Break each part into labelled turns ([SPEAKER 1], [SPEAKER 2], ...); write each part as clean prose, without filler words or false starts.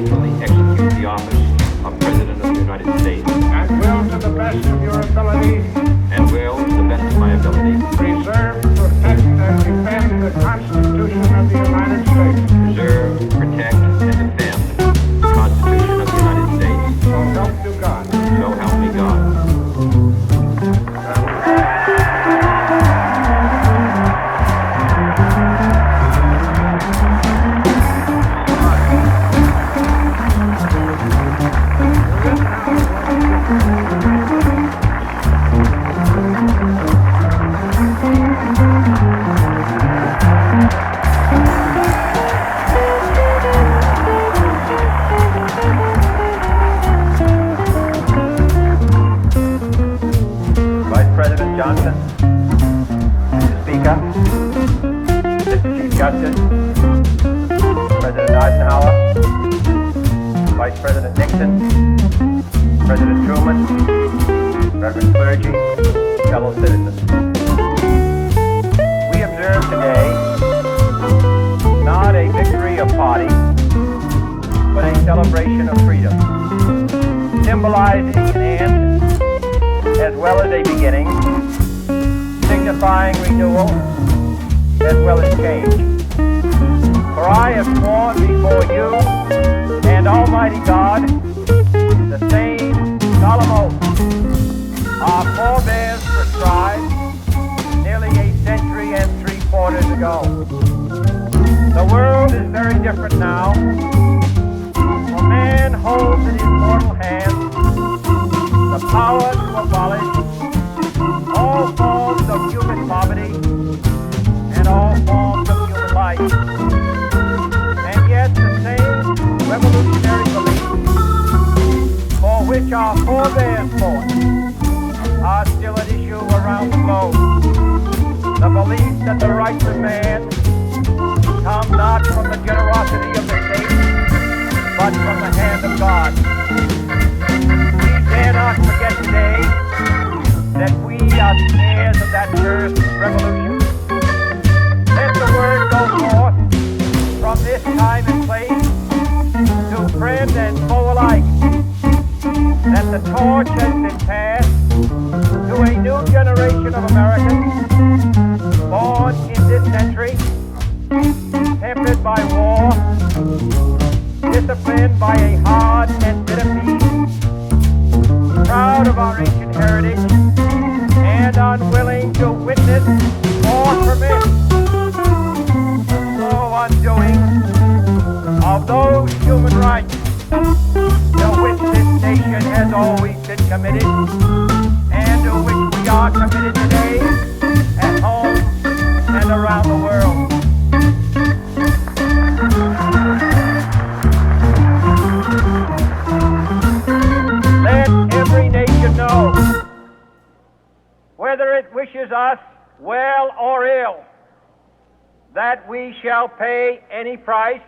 [SPEAKER 1] faithfully execute the office of President of the United States
[SPEAKER 2] and will, to the best of your ability,
[SPEAKER 1] and will, to the best of my ability,
[SPEAKER 2] preserve, protect, and defend the Constitution of the United States.
[SPEAKER 1] preserve, protect, and defend the Constitution of the United States.
[SPEAKER 2] So help you God.
[SPEAKER 1] So help me God.
[SPEAKER 3] Vice President Johnson, Mr. Speaker, Mr. Chief Justice, President Eisenhower, Vice President Nixon, President Truman, Reverend clergy, fellow citizens. We observe today not a victory of party, but a celebration of freedom, symbolizing an end as well as a beginning, signifying renewal as well as change. For I have sworn before you and Almighty God the same solemn oath our forebears prescribed nearly a century and 3/4 ago. The world is very different now, for man holds in his mortal hand the power to abolish all forms of human poverty and all forms of human life. And yet the same revolutionary beliefs for which our forebears fought are still at issue around the globe. The belief that the rights of man come not from the generosity of the state, but from the hand of God. Dare not forget today that we are the heirs of that first revolution. Let the word go forth from this time and place to friend and foe alike that the torch has been passed to a new generation of Americans born in this century, tempered by war, disciplined by a hard and bitter peace, proud of our ancient heritage, and unwilling to witness or permit slow undoing of those human rights to which this nation has always been committed, and to which we are committed today at home and around the world. Every nation know, whether it wishes us well or ill, that we shall pay any price,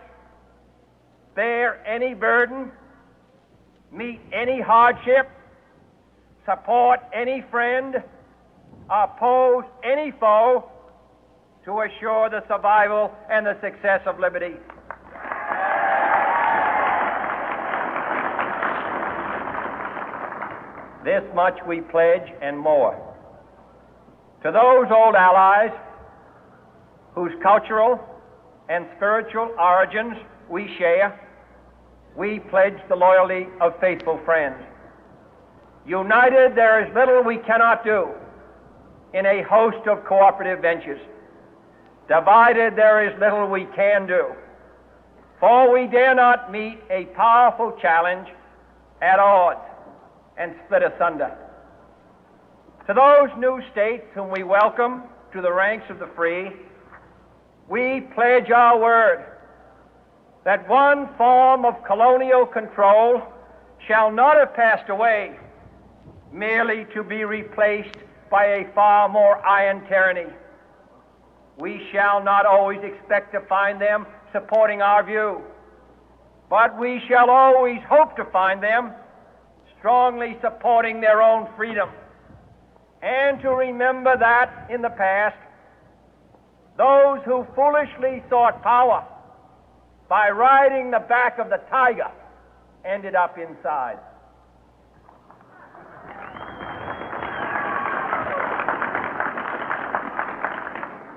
[SPEAKER 3] bear any burden, meet any hardship, support any friend, oppose any foe, to assure the survival and the success of liberty. This much we pledge and more. To those old allies whose cultural and spiritual origins we share, we pledge the loyalty of faithful friends. United, there is little we cannot do in a host of cooperative ventures. Divided, there is little we can do, for we dare not meet a powerful challenge at odds and split asunder. To those new states whom we welcome to the ranks of the free, we pledge our word that one form of colonial control shall not have passed away, merely to be replaced by a far more iron tyranny. We shall not always expect to find them supporting our view, but we shall always hope to find them strongly supporting their own freedom, and to remember that in the past, those who foolishly sought power by riding the back of the tiger ended up inside.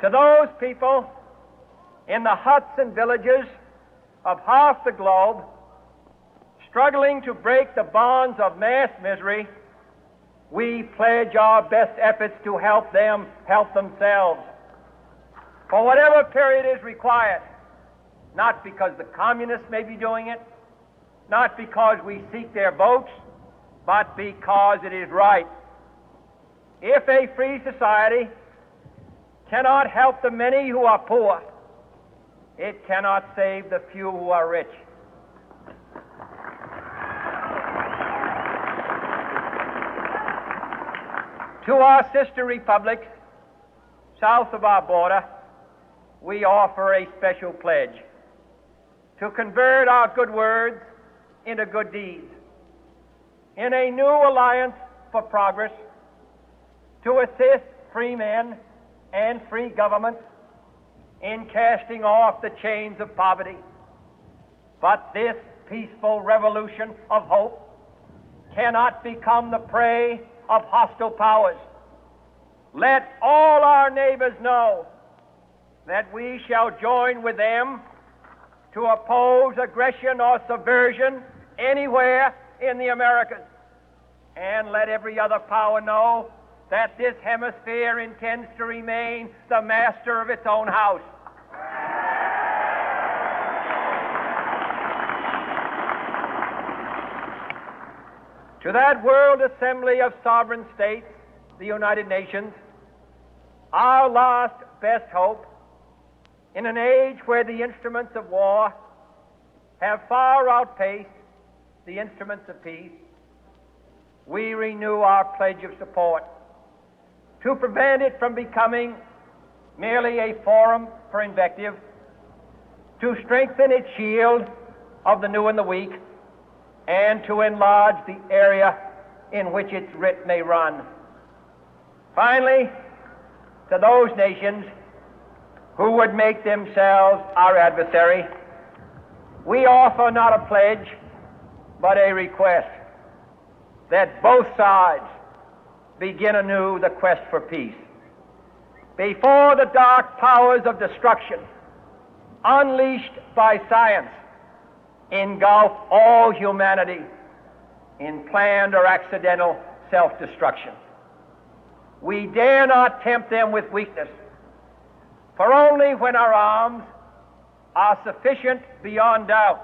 [SPEAKER 3] To those people in the huts and villages of half the globe struggling to break the bonds of mass misery, we pledge our best efforts to help them help themselves for whatever period is required, not because the communists may be doing it, not because we seek their votes, but because it is right. If a free society cannot help the many who are poor, it cannot save the few who are rich. To our sister republics south of our border, we offer a special pledge to convert our good words into good deeds, in a new alliance for progress, to assist free men and free governments in casting off the chains of poverty. But this peaceful revolution of hope cannot become the prey of hostile powers. Let all our neighbors know that we shall join with them to oppose aggression or subversion anywhere in the Americas. And let every other power know that this hemisphere intends to remain the master of its own house. To that World Assembly of Sovereign States, the United Nations, our last best hope, in an age where the instruments of war have far outpaced the instruments of peace, we renew our pledge of support to prevent it from becoming merely a forum for invective, to strengthen its shield of the new and the weak, and to enlarge the area in which its writ may run. Finally, to those nations who would make themselves our adversary, we offer not a pledge, but a request that both sides begin anew the quest for peace. Before the dark powers of destruction, unleashed by science, engulf all humanity in planned or accidental self-destruction, we dare not tempt them with weakness, for only when our arms are sufficient beyond doubt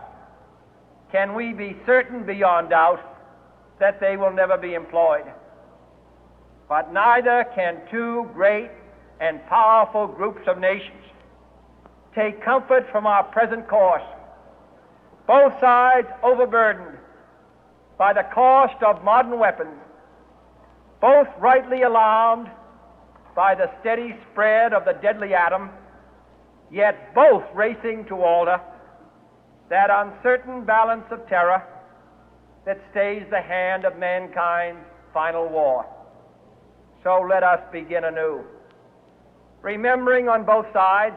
[SPEAKER 3] can we be certain beyond doubt that they will never be employed. But neither can two great and powerful groups of nations take comfort from our present course, both sides overburdened by the cost of modern weapons, both rightly alarmed by the steady spread of the deadly atom, yet both racing to alter that uncertain balance of terror that stays the hand of mankind's final war. So let us begin anew, remembering on both sides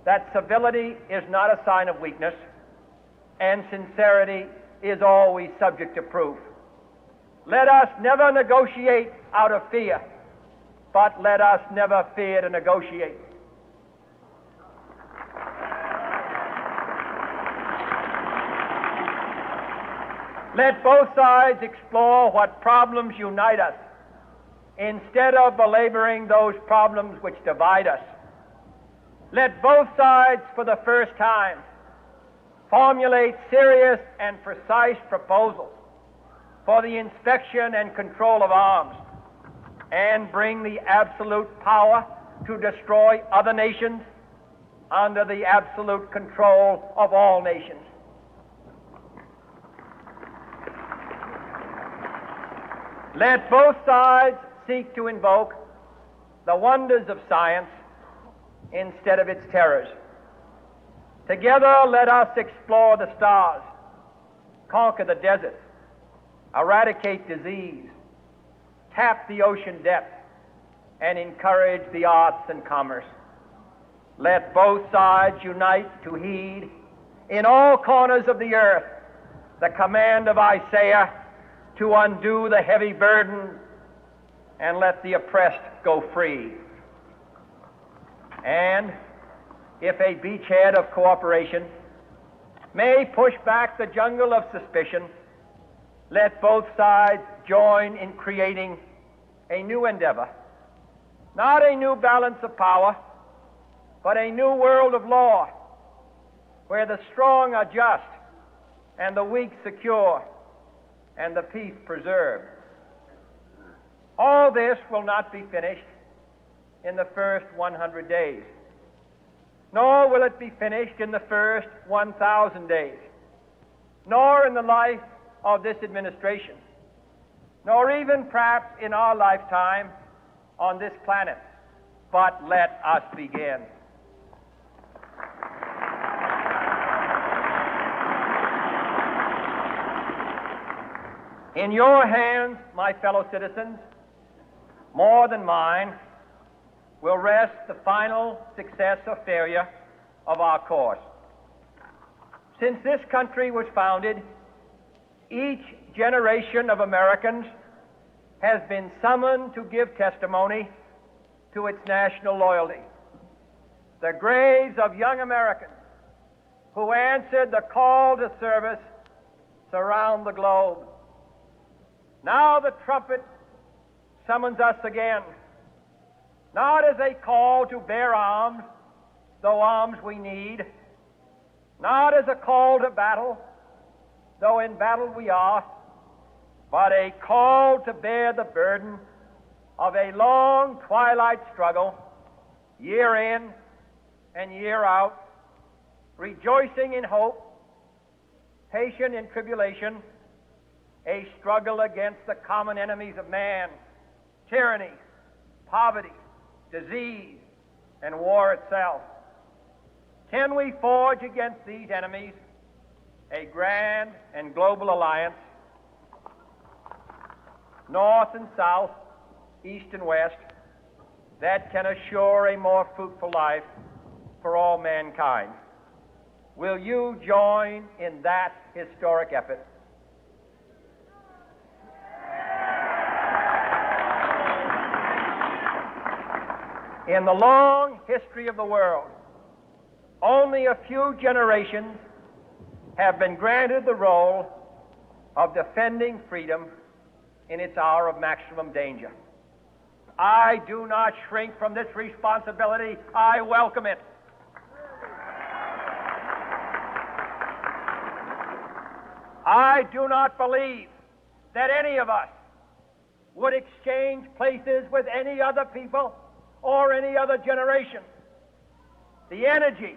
[SPEAKER 3] that civility is not a sign of weakness, and sincerity is always subject to proof. Let us never negotiate out of fear, but let us never fear to negotiate. Let both sides explore what problems unite us, instead of belaboring those problems which divide us. Let both sides, for the first time, formulate serious and precise proposals for the inspection and control of arms, and bring the absolute power to destroy other nations under the absolute control of all nations. Let both sides seek to invoke the wonders of science instead of its terrors. Together, let us explore the stars, conquer the deserts, eradicate disease, tap the ocean depths, and encourage the arts and commerce. Let both sides unite to heed in all corners of the earth the command of Isaiah to undo the heavy burden and let the oppressed go free. And if a beachhead of cooperation may push back the jungle of suspicion, let both sides join in creating a new endeavor, not a new balance of power, but a new world of law, where the strong are just and the weak secure and the peace preserved. All this will not be finished in the first 100 days, nor will it be finished in the first 1,000 days, nor in the life of this administration, nor even perhaps in our lifetime on this planet. But let us begin. In your hands, my fellow citizens, more than mine, will rest the final success or failure of our course. Since this country was founded, each generation of Americans has been summoned to give testimony to its national loyalty. The graves of young Americans who answered the call to service surround the globe. Now the trumpet summons us again, not as a call to bear arms, though arms we need, not as a call to battle, though in battle we are, but a call to bear the burden of a long twilight struggle, year in and year out, rejoicing in hope, patient in tribulation, a struggle against the common enemies of man, tyranny, poverty, disease, and war itself. Can we forge against these enemies a grand and global alliance, north and south, east and west, that can assure a more fruitful life for all mankind? Will you join in that historic effort? In the long history of the world, only a few generations have been granted the role of defending freedom in its hour of maximum danger. I do not shrink from this responsibility. I welcome it. I do not believe that any of us would exchange places with any other people or any other generation. The energy,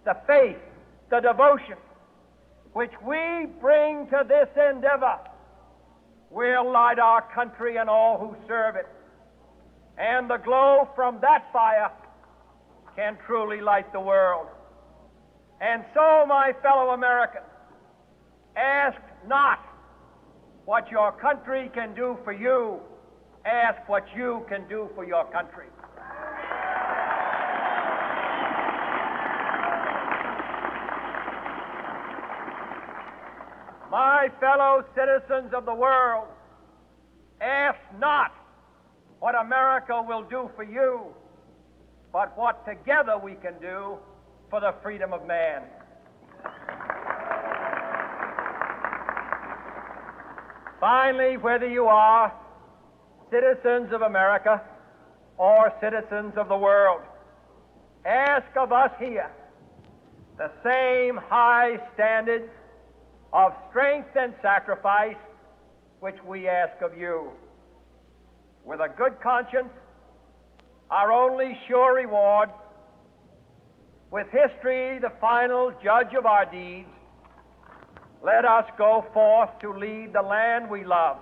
[SPEAKER 3] the faith, the devotion which we bring to this endeavor will light our country and all who serve it. And the glow from that fire can truly light the world. And so, my fellow Americans, ask not what your country can do for you. Ask what you can do for your country. My fellow citizens of the world, ask not what America will do for you, but what together we can do for the freedom of man. Finally, whether you are citizens of America or citizens of the world, ask of us here the same high standards of strength and sacrifice which we ask of you. With a good conscience, our only sure reward, with history the final judge of our deeds, let us go forth to lead the land we love,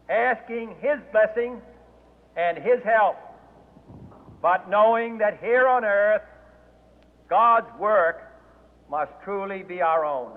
[SPEAKER 3] asking His blessing and His help, but knowing that here on earth God's work must truly be our own.